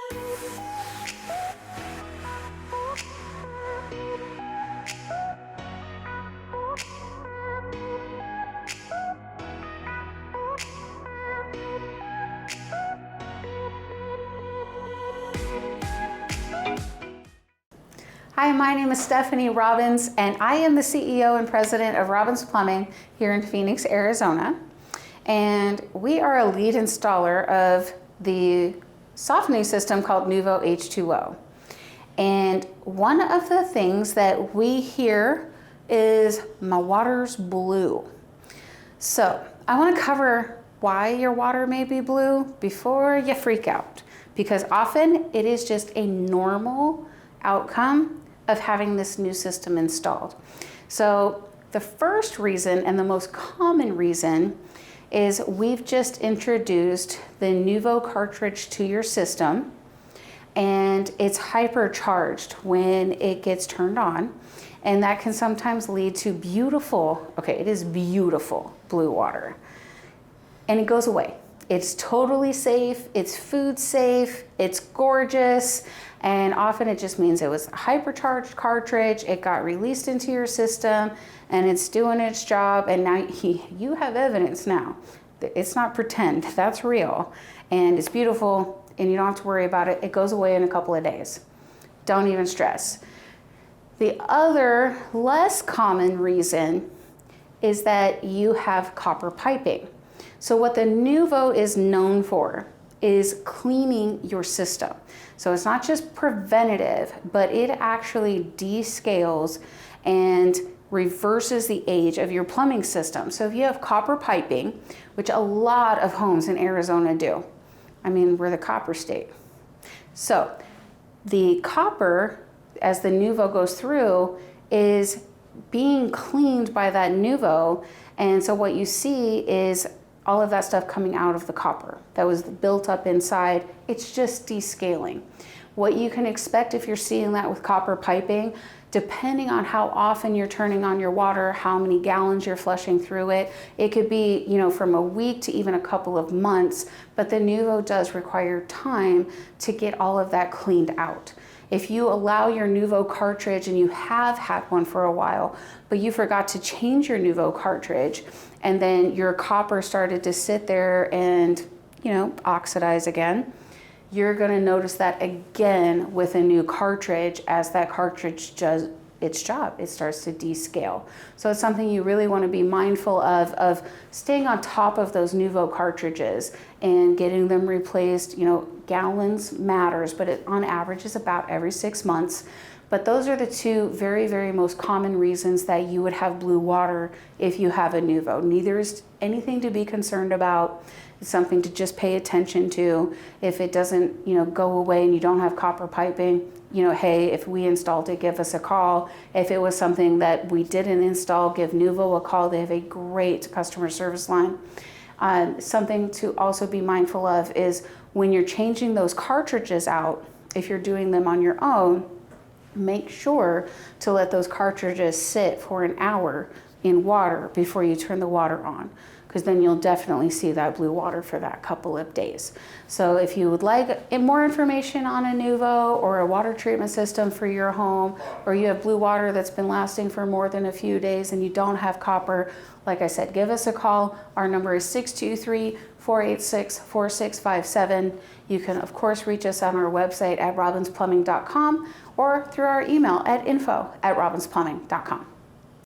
Hi, my name is Stephanie Robbins, and I am the CEO and President of Robbins Plumbing here in Phoenix, Arizona. And we are a lead installer of the softening system called Nuvo H2o. And one of the things that we hear is, my water's blue. So I want to cover why your water may be blue before you freak out, because often it is just a normal outcome of having this new system installed. So the first reason, and the most common reason, is we've just introduced the Nuvo cartridge to your system, and it's hypercharged when it gets turned on, and that can sometimes lead to beautiful, okay, it is beautiful blue water, and it goes away. It's totally safe, it's food safe, it's gorgeous, and often it just means it was a hypercharged cartridge, it got released into your system, and it's doing its job, and now you have evidence now. It's not pretend, that's real, and it's beautiful, and you don't have to worry about it. It goes away in a couple of days. Don't even stress. The other, less common reason is that you have copper piping. So what the Nuvo is known for is cleaning your system. So it's not just preventative, but it actually descales and reverses the age of your plumbing system. So if you have copper piping, which a lot of homes in Arizona do, I mean, we're the copper state. So the copper, as the Nuvo goes through, is being cleaned by that Nuvo. And so what you see is all of that stuff coming out of the copper that was built up inside. It's just descaling. What you can expect if you're seeing that with copper piping, depending on how often you're turning on your water, how many gallons you're flushing through it, it could be, you know, from a week to even a couple of months, but the Nuvo does require time to get all of that cleaned out. If you allow your Nuvo cartridge, and you have had one for a while, but you forgot to change your Nuvo cartridge, and then your copper started to sit there and, you know, oxidize again, you're going to notice that again with a new cartridge as that cartridge does its job. It starts to descale. So it's something you really want to be mindful of staying on top of those Nuvo cartridges and getting them replaced. You know, gallons matters, but it on average is about every 6 months. But those are the two very, very most common reasons that you would have blue water if you have a Nuvo. Neither is anything to be concerned about. It's something to just pay attention to. If it doesn't, you know, go away and you don't have copper piping, you know, hey, if we installed it, give us a call. If it was something that we didn't install, give Nuvo a call. They have a great customer service line. Something to also be mindful of is when you're changing those cartridges out, if you're doing them on your own, make sure to let those cartridges sit for an hour in water before you turn the water on, because then you'll definitely see that blue water for that couple of days. So if you would like more information on a Nuvo or a water treatment system for your home, or you have blue water that's been lasting for more than a few days and you don't have copper, like I said, give us a call. Our number is 623-486-4657. You can, of course, reach us on our website at robbinsplumbing.com or through our email at info@robbinsplumbing.com.